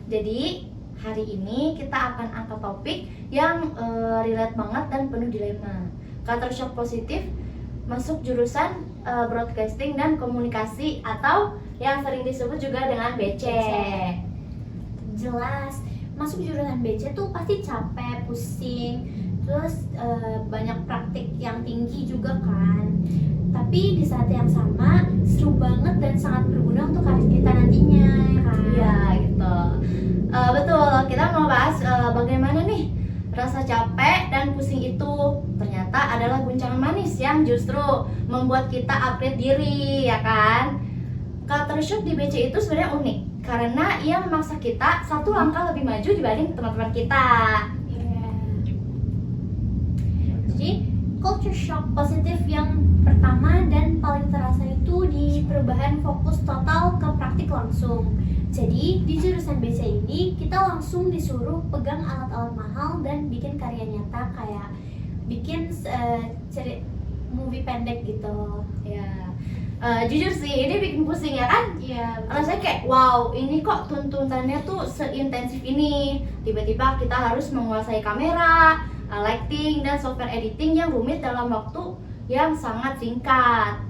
Jadi hari ini kita akan angkat topik yang relate banget dan penuh dilema. Culture shock positif masuk jurusan broadcasting dan komunikasi atau yang sering disebut juga dengan BC. Jelas, masuk jurusan BC tuh pasti capek, pusing, terus banyak praktik yang tinggi juga kan. Tapi di saat yang sama seru banget dan sangat berguna untuk karir kita nantinya, ya kan? Iya gitu. Betul, kita mau bahas bagaimana nih rasa capek dan pusing itu ternyata adalah guncangan manis yang justru membuat kita upgrade diri, ya kan? Culture shock di BC itu sebenarnya unik karena ia memaksa kita satu langkah lebih maju dibanding teman-teman kita. Yeah. Jadi culture shock positif yang pertama dan paling terasa itu di perubahan fokus total ke praktik langsung. Jadi di jurusan BC ini kita langsung disuruh pegang alat-alat mahal dan bikin karya nyata, kayak bikin movie pendek gitu. Ya, jujur sih ini bikin pusing ya kan? Iya. Rasanya kayak wow, ini kok tuntutannya tuh seintensif ini. Tiba-tiba kita harus menguasai kamera, lighting, dan software editing yang rumit dalam waktu yang sangat singkat.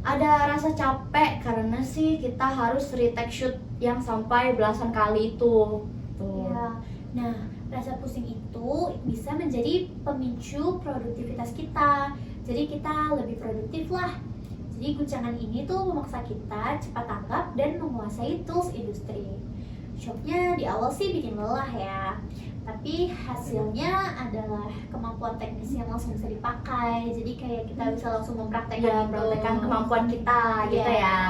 Ada rasa capek karena sih kita harus retake shoot yang sampai belasan kali itu. Tuh. Iya. Nah, rasa pusing itu bisa menjadi pemicu produktivitas kita. Jadi kita lebih produktif lah. Jadi guncangan ini tuh memaksa kita cepat tanggap dan menguasai tools industri. Shocknya di awal sih bikin lelah ya, tapi hasilnya adalah kemampuan teknis yang langsung bisa dipakai. Jadi kayak kita bisa langsung mempraktekkan Kemampuan kita gitu Iya. ya.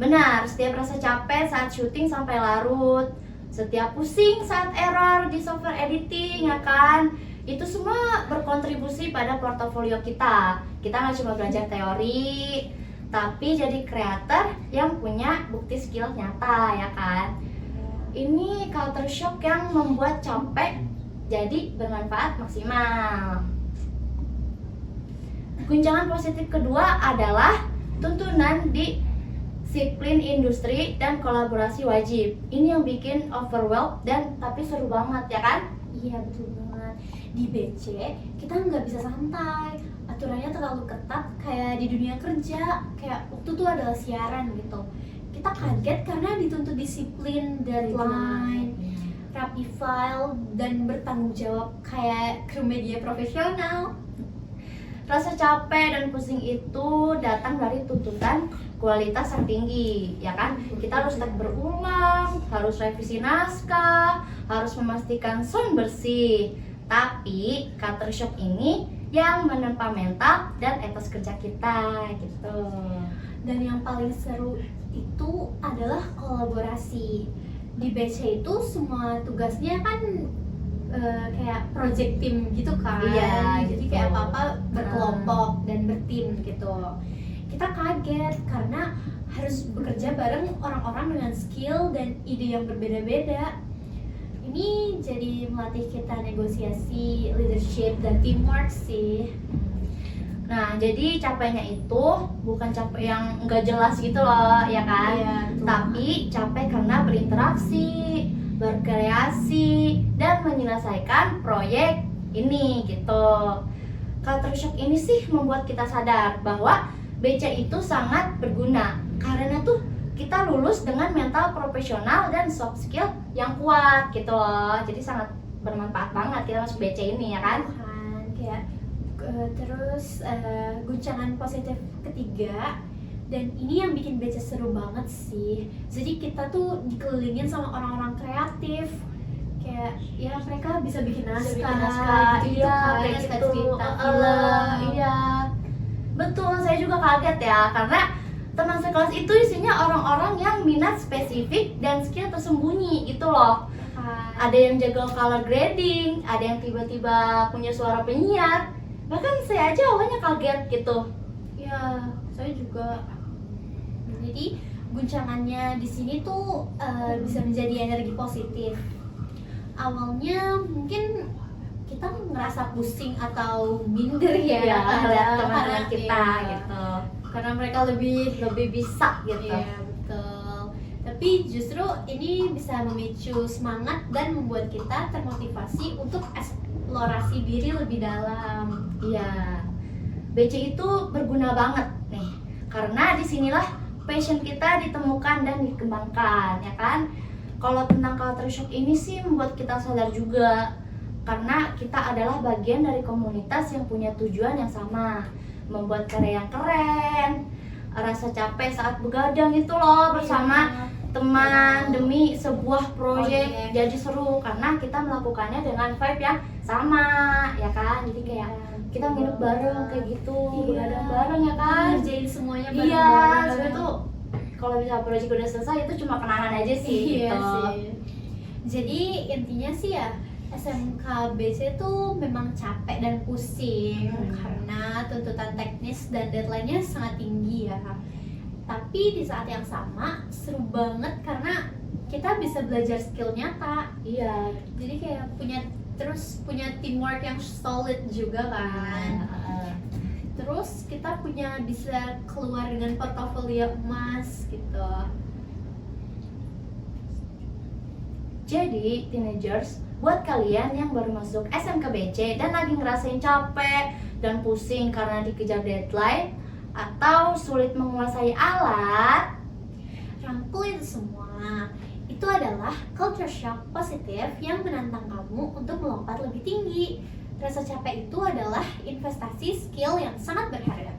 Benar, setiap rasa capek saat syuting sampai larut, setiap pusing saat error di software editing, ya kan? Itu semua berkontribusi pada portofolio kita. Kita nggak cuma belajar teori, tapi jadi creator yang punya bukti skill nyata, ya kan? Ini culture shock yang membuat capek jadi bermanfaat maksimal. Guncangan positif kedua adalah tuntunan di disiplin industri dan kolaborasi wajib. Ini yang bikin overwhelmed dan tapi seru banget, ya kan? Iya, betul banget. Di BC kita nggak bisa santai, aturannya terlalu ketat kayak di dunia kerja. Kayak waktu itu adalah siaran gitu, kita kaget karena dituntut disiplin, deadline, rapi file, dan bertanggung jawab kayak kru media profesional. Rasa capek dan pusing itu datang dari tuntutan kualitas yang tinggi, ya kan? Kita harus take berulang, harus revisi naskah, harus memastikan sound bersih. Tapi culture shock ini yang menempa mental dan etos kerja kita gitu. Dan yang paling seru itu adalah kolaborasi. Di BC itu semua tugasnya kan kayak project team gitu kan. Iya, jadi gitu. kayak apa-apa berkelompok dan bertim gitu. Kita kaget karena harus bekerja bareng orang-orang dengan skill dan ide yang berbeda-beda. Ini jadi melatih kita negosiasi, leadership, dan teamwork sih. Nah, jadi capeknya itu bukan capek yang nggak jelas gitu loh, ya kan? Iya, betul. Tapi capek karena berinteraksi, berkreasi, dan menyelesaikan proyek ini gitu. Culture shock ini sih membuat kita sadar bahwa BC itu sangat berguna karena tuh kita lulus dengan mental profesional dan soft skill yang kuat gitu loh. Jadi sangat bermanfaat banget kita masuk BC ini, ya kan? Kayak terus guncangan positif ketiga, dan ini yang bikin BC seru banget sih. Jadi kita tuh dikelilingin sama orang-orang kreatif, kayak ya mereka bisa bikin naskah, gitu iya, kan, kayak naskah gitu. cerita, film. Iya, betul. Saya juga kaget ya karena teman sekelas itu isinya orang-orang yang minat spesifik dan skill tersembunyi gitu loh. Ada yang jago color grading, ada yang tiba-tiba punya suara penyiar. Bahkan saya aja awalnya kaget gitu. Ya, saya juga. Jadi guncangannya di sini tuh bisa menjadi energi positif. Awalnya mungkin kita ngerasa pusing atau minder ya, Iya, lihat teman-teman karena- kita iya, gitu. karena mereka lebih Lebih bisa gitu. Iya, betul. Tapi justru ini bisa memicu semangat dan membuat kita termotivasi untuk eksplorasi diri lebih dalam. Iya, BC itu berguna banget nih, karena disinilah passion kita ditemukan dan dikembangkan, ya kan? Kalau tentang culture shock ini sih membuat kita sadar juga, karena kita adalah bagian dari komunitas yang punya tujuan yang sama, membuat karya yang keren, rasa capek saat begadang itu loh bersama teman demi sebuah proyek jadi seru karena kita melakukannya dengan vibe yang sama, ya kan? Jadi kayak kita nginep bareng kayak gitu, begadang bareng, ya kan? Ngerjain semuanya Iya, bareng-bareng. sebenarnya tuh kalau misalnya proyek udah selesai itu cuma kenangan aja sih. Iya gitu. sih. Jadi intinya sih ya SMK BC tuh memang capek dan pusing karena tuntutan teknis dan deadline-nya sangat tinggi ya. Tapi di saat yang sama seru banget karena kita bisa belajar skill nyata. Iya. Jadi kayak punya teamwork yang solid juga kan. Terus kita bisa keluar dengan portofolio emas gitu. Jadi teenagers, buat kalian yang baru masuk SMK BC dan lagi ngerasain capek dan pusing karena dikejar deadline atau sulit menguasai alat, Rangkul itu semua. Itu adalah culture shock positif yang menantang kamu untuk melompat lebih tinggi. Rasa capek itu adalah investasi skill yang sangat berharga.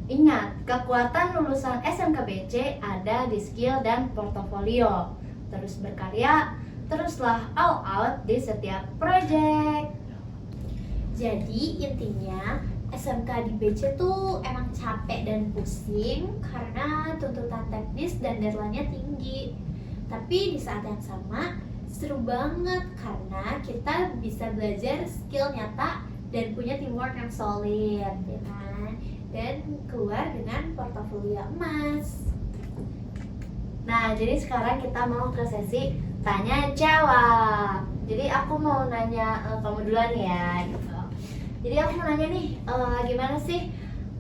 ingat, kekuatan lulusan SMK BC ada di skill dan portofolio. Terus berkarya, teruslah all out di setiap project. Jadi intinya SMK di BC tuh emang capek dan pusing karena tuntutan teknis dan deadline-nya tinggi. Tapi di saat yang sama seru banget karena kita bisa belajar skill nyata dan punya teamwork yang solid, ya kan? Dan keluar dengan portofolio emas. Nah, jadi sekarang kita mau ke sesi tanya jawab. Jadi aku mau nanya kamu duluan ya, gitu. Jadi aku mau nanya nih, gimana sih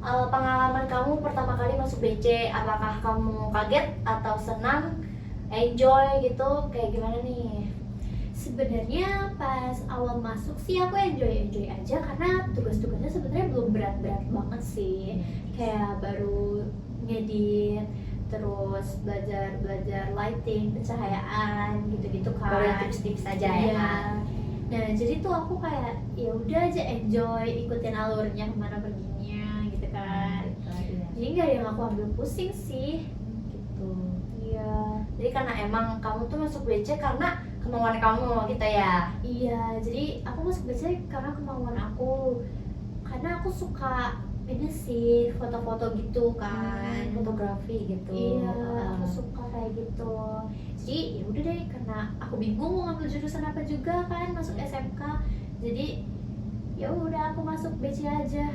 pengalaman kamu pertama kali masuk BC? Apakah kamu kaget atau senang, enjoy gitu? Kayak gimana nih? Sebenarnya pas awal masuk sih aku enjoy aja karena tugas-tugasnya sebenarnya belum berat-berat banget sih. Kayak baru ngedit, terus belajar lighting, pencahayaan gitu-gitu kan. Baru tips-tips aja ya Iya. kan? Nah jadi tuh aku kayak ya udah aja enjoy, ikutin alurnya kemana perginya gitu kan. Jadi nggak ada yang aku ambil pusing sih. Gitu. Iya. Jadi karena emang kamu tuh masuk BC karena kemauan kamu gitu ya? Iya, jadi aku masuk BC karena kemauan aku. Karena aku suka ini sih foto-foto gitu kan. Fotografi gitu. Iya, aku suka kayak gitu. Jadi ya udah deh, karena aku bingung mau ngambil jurusan apa juga kan masuk SMK. Jadi ya udah aku masuk BC aja.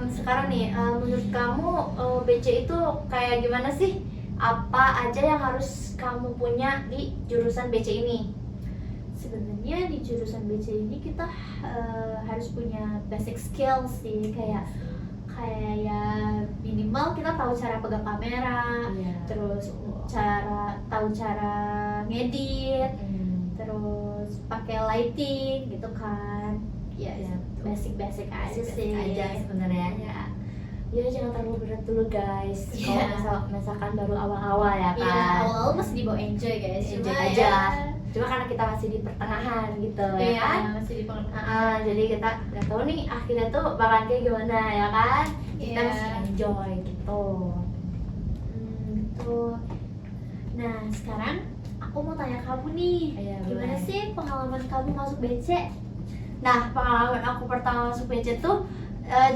Sekarang nih, menurut kamu BC itu kayak gimana sih? Apa aja yang harus kamu punya di jurusan BC ini? Sebenarnya di jurusan BC ini kita harus punya basic skill sih, kayak minimal kita tahu cara pegang kamera, terus tahu cara ngedit, terus pakai lighting gitu kan. Ya, basic aja sih. Aja sebenarnya ya. Ya jangan terlalu berat dulu guys. Iya. Kalau misalkan baru awal-awal ya Iya, kan. awal-awal masih dibawa enjoy guys. Enjoy Cuma aja. ya, Cuma karena kita masih di pertengahan gitu ya iya, kan. masih di pengertian. Jadi kita nggak tahu nih akhirnya tuh bakalan kayak gimana ya kan. Kita Iya. masih enjoy gitu. Gitu. Nah, sekarang aku mau tanya kamu nih, Iya, gimana boleh. sih pengalaman kamu masuk BC? Nah, pengalaman aku pertama masuk BC tuh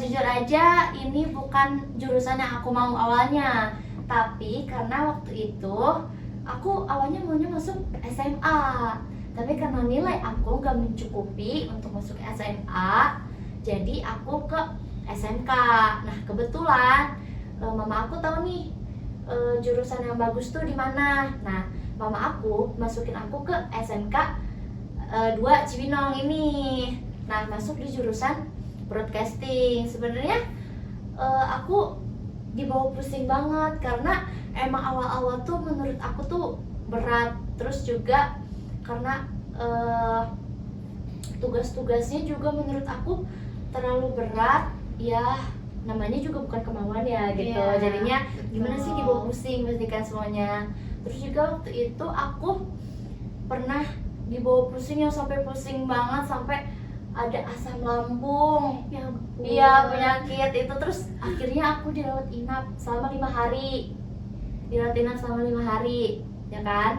jujur aja ini bukan jurusan yang aku mau awalnya. Tapi karena waktu itu aku awalnya maunya masuk SMA. Tapi karena nilai aku gak mencukupi untuk masuk SMA, jadi aku ke SMK. Nah, kebetulan mama aku tahu nih jurusan yang bagus tuh di mana. Nah, mama aku masukin aku ke SMK 2 Cibinong ini. Nah, masuk di jurusan broadcasting. Sebenarnya aku dibawa pusing banget karena emang awal-awal tuh menurut aku tuh berat, terus juga karena tugas-tugasnya juga menurut aku terlalu berat ya, namanya juga bukan kemauan ya gitu. Iya, Jadinya gimana betul. sih dibawa pusing pastikan semuanya. Terus juga waktu itu aku pernah dibawa pusing yang sampai pusing banget, sampai ada asam lambung. Ya ampun. Iya, penyakit itu. Terus akhirnya aku dirawat inap selama 5 hari. Dirawat inap selama 5 hari, ya kan?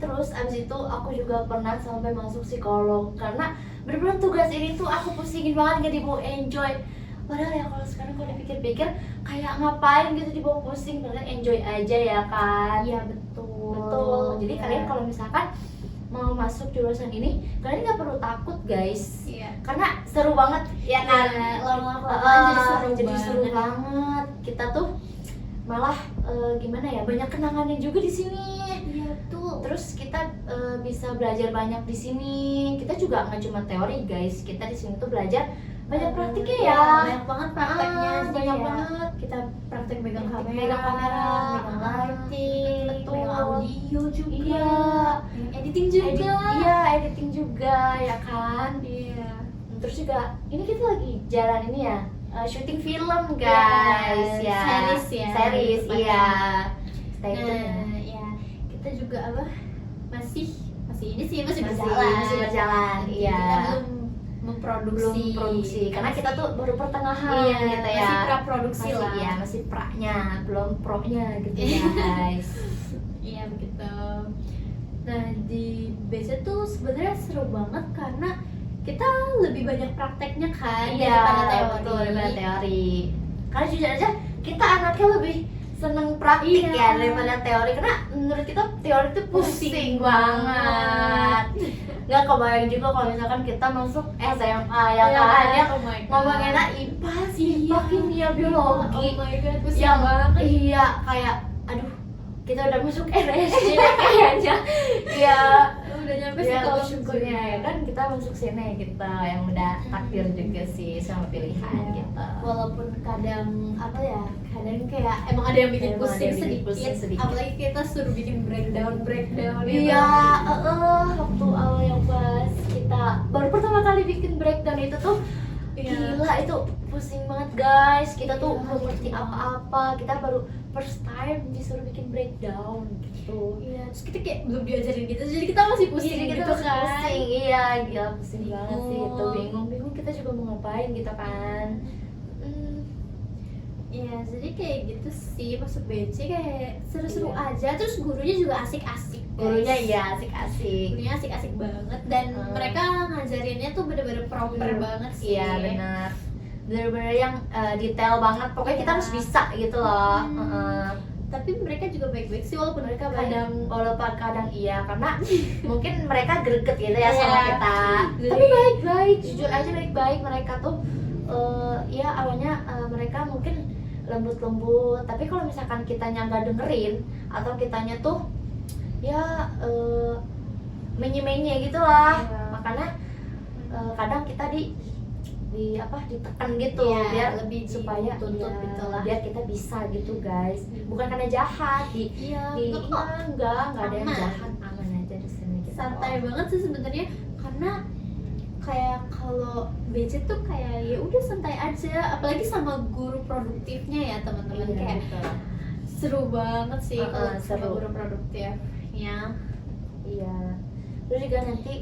Terus abis itu aku juga pernah sampai masuk psikolog karena bener-bener tugas ini tuh aku pusingin banget, gak dibawa enjoy. Padahal ya kalau sekarang kalau dipikir-pikir kayak ngapain gitu dibawa pusing, padahal enjoy aja ya kan? Iya betul. Betul. Jadi Iya. kalian kalau misalkan mau masuk jurusan ini, kalian nggak perlu takut guys, Iya. karena seru banget ya kan? Iya, lama-lama Jadi seru banget. banget. Kita tuh malah gimana ya, banyak kenangannya juga di sini. Iya betul. Terus kita bisa belajar banyak di sini. Kita juga nggak cuma teori guys, kita di sini tuh belajar banyak praktiknya ya. Banyak banget prakteknya. Jadi Banyak kayak banget. Kita praktek megang kamera, Megang kamera, megang lighting, betul. megang audio juga, Iya. megang editing juga. Iya, editing juga ya kan. Iya. Terus juga ini kita lagi jalan ini ya, syuting film guys Iya, ya. series ya, Series depannya. iya. Stay tune ya. Nah, ya kita juga masih ini sih masih Masih Kita berjalan, iya. belum memproduksi. Belum produksi karena kita tuh baru pertengahan Iya, gitu ya. masih praproduksi Masih, lah. iya, masih pra-nya, belum pro-nya gitu ya guys. Iya begitu. Nah di BC tuh sebenarnya seru banget karena kita lebih banyak prakteknya kan daripada teori. betul, daripada teori. Karena jujur aja kita anaknya lebih seneng praktik Iya. ya daripada teori, karena menurut kita teori itu pusing banget. Nggak kebayang juga kalau misalkan kita masuk SMA ya kan, ya oh my God. ngomongnya IPA, IPA, Iya. kimia, biologi. Oh my God, pusing Yang banget. iya kayak aduh, kita udah masuk RSJ kayaknya. Iya. Udah nyampe Ya sekolah syukurnya ya kan kita masuk sini kita yang udah takdir juga sih sama pilihan Iya. gitu. Walaupun kadang kadang kayak emang ada yang bikin Emang ada pusing yang bikin sedikit, pusing sedikit. apalagi kita suruh bikin breakdown Iya, waktu awal yang pas kita baru pertama kali bikin breakdown itu tuh gila, itu pusing banget guys. Kita tuh Iya, belum ngerti iya. apa-apa, kita baru first time disuruh bikin breakdown gitu. Iya, terus kita kayak belum diajarin gitu, jadi kita masih pusing Iya, kita gitu masih kan. pusing, iya gila pusing banget sih itu, Bingung. bingung kita juga mau ngapain gitu kan. Iya, jadi kayak gitu sih masuk BC kayak seru-seru Iya. aja, terus gurunya juga asik-asik. guys. Gurunya iya asik-asik. Gurunya asik-asik banget dan mereka ngajarinnya tuh bener-bener proper banget sih. Iya benar, benar-benar yang detail banget. Pokoknya kita Iya. harus bisa gitu loh. Tapi mereka juga baik-baik sih walaupun mereka Kadang kadang walaupun kadang iya karena mungkin mereka greget gitu ya sama Iya. kita. Jadi- Tapi baik-baik, jujur aja baik-baik mereka tuh. Ya awalnya mereka mungkin lembut-lembut, tapi kalau misalkan kitanya nggak dengerin atau kitanya tuh ya menye-menye gitu lah. Iya. Makanya kadang kita ditekan gitu Iya, biar lebih supaya dituntut iya, gitu lah. biar kita bisa gitu guys, bukan karena jahat iya enggak ada yang Aman. jahat, aman aja di sini kita. santai banget sih sebenarnya karena kayak kalau BC tuh kayak ya udah santai aja, apalagi sama guru produktifnya ya teman-teman. Iya, Kayak betul. seru banget sih kalau sama seru. guru produktifnya. Iya, terus juga nanti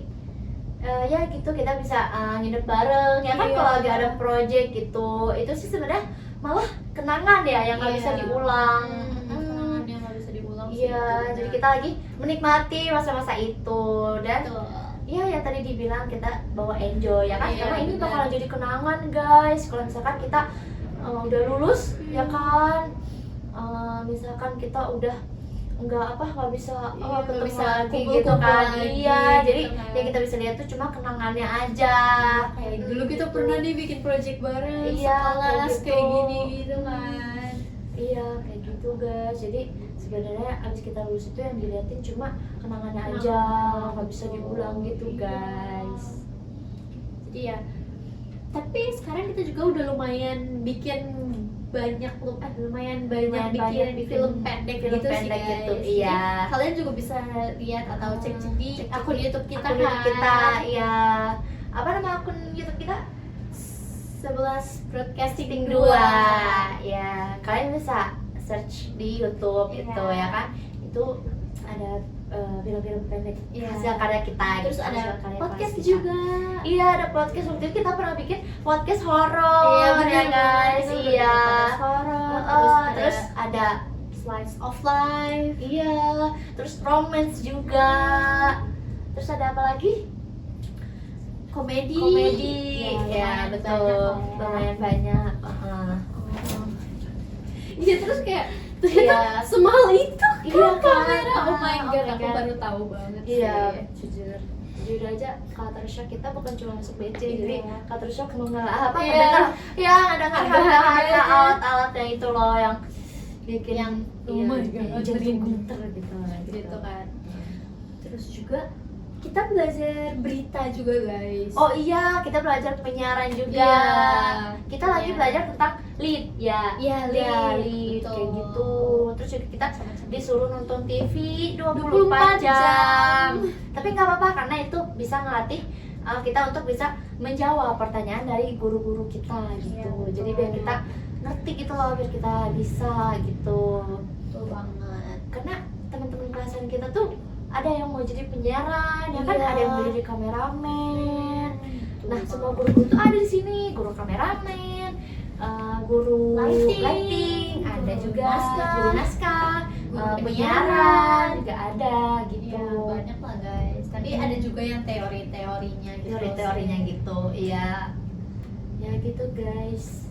ya gitu kita bisa nginep bareng ya kan. Iya. Kalau lagi ada project gitu, itu sih sebenarnya malah kenangan ya yang nggak bisa Iya. diulang. Kenangannya nggak bisa diulang sih, Iya, betul. jadi kita lagi menikmati masa-masa itu dan Betul. iya yang tadi dibilang kita bawa enjoy ya kan, Iya, karena ini benar. bakalan jadi kenangan guys. Kalau misalkan kita udah lulus ya kan, misalkan kita udah nggak bisa Iya, nggak ketemu bisa lagi kumpul-kumpul gitu kan. lagi, Iya, jadi gitu kan. yang kita bisa lihat tuh cuma kenangannya aja. Kayak dulu kita Gitu. pernah nih bikin project bareng Iya, sekelas kayak kayak gitu. gini gitu kan. Iya kayak gitu guys. Jadi sebenarnya abis kita lulus itu yang diliatin cuma kenangannya aja, nggak bisa diulang gitu guys. Jadi ya, tapi sekarang kita juga udah lumayan bikin lumayan Lumayan banyak banyak bikin bikin film pendek film gitu sih pendek guys. gitu, Jadi, iya. kalian juga bisa lihat atau cek di Cek akun di YouTube kita akun kan. YouTube kita, iya. Apa nama akun YouTube kita? 11 Broadcasting 2. 2. Ya, kalian bisa search di YouTube Iya. itu ya kan. Itu ada film-film pendek Iya. hasil karya kita. Terus gitu, ada hasil karya podcast kita. juga. Iya, ada podcast. Waktu itu kita pernah bikin podcast horor Iya, ya bener, guys. bener, Iya. podcast horor, Terus ada slice of life. iya, terus romance juga. Terus ada apa lagi? Komedi. Ya, lumayan betul. banyak lah ya. Lumayan banyak. Iya, terus kayak Iya. ternyata semahal itu Iya, kan kamera. kan? Oh my Oh god, my aku God. baru tahu banget Iya, sih. jujur aja culture shock kita bukan cuma masuk BC, Iya. jadi culture shock mengenal apa Iya. mendengar ya mendengar harga Harga-harga. alat-alat yang itu loh yang bikin Yang, oh iya, my God, jantung merinding. gemeter gitu Gitu kan. Terus juga Kita belajar berita juga guys. oh iya, kita belajar penyiaran juga. Iya. Kita lagi Iya. belajar tentang lead ya. Iya, lead, betul. kayak gitu. Terus juga kita Sama-sama. disuruh nonton TV 24 24 jam. jam. Tapi nggak apa-apa karena itu bisa ngelatih kita untuk bisa menjawab pertanyaan dari guru-guru kita gitu. Iya, betul. Jadi biar kita ngerti gitu loh, biar kita bisa gitu. Betul banget. Karena teman-teman kelasan kita tuh ada yang mau jadi penyiaran, ya kan, Iya. ada yang mau jadi kameramen. Betul Nah, banget. semua guru-guru tuh ada di sini, guru kameramen, guru Lighting, ada guru juga naskah, guru naskah, guru penyiaran juga ada gitu. Iya, banyak lah guys. Tapi ada juga yang teori-teorinya gitu. Teori-teorinya gitu, iya. Ya gitu guys.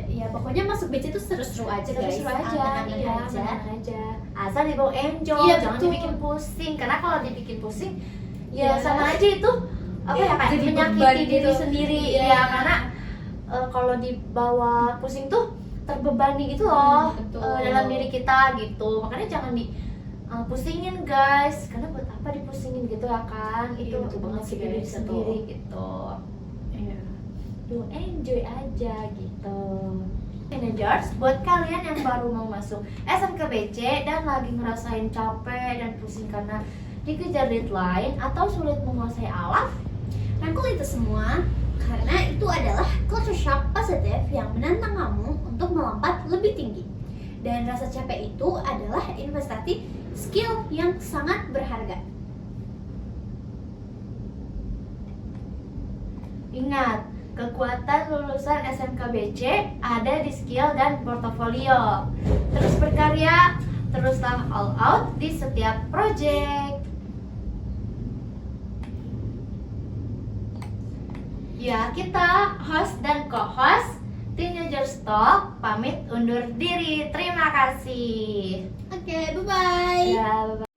Ya pokoknya masuk BC itu seru-seru aja guys. Seru-seru aja, Aman-aman iya, aja. aman aja. Asal dibawa enjoy, Iya, jangan betul. dibikin pusing. Karena kalau dibikin pusing, Iya. ya sama aja itu apa ya, kayak Jadi menyakiti beban diri gitu. sendiri. Iya. Ya karena kalau dibawa pusing tuh terbebani gitu loh, betul. dalam diri kita gitu. Makanya jangan di pusingin guys, karena buat apa dipusingin gitu ya kan? Iya, Itu betul banget sih, diri guys, sendiri betul. gitu. Iya. Tuh enjoy aja gitu. Managers, buat kalian yang baru mau masuk SMKBC dan lagi ngerasain capek dan pusing karena dikejar deadline atau sulit menguasai alat, Rangkul itu semua karena itu adalah culture shock positif yang menantang kamu untuk melompat lebih tinggi. Dan rasa capek itu adalah investasi skill yang sangat berharga. ingat, kekuatan lulusan SMKBC ada di skill dan portofolio. Terus berkarya, teruslah all out di setiap project. Ya, kita host dan co-host Teenagers Talk pamit undur diri. Terima kasih. Oke, bye-bye. Ya, bye-bye.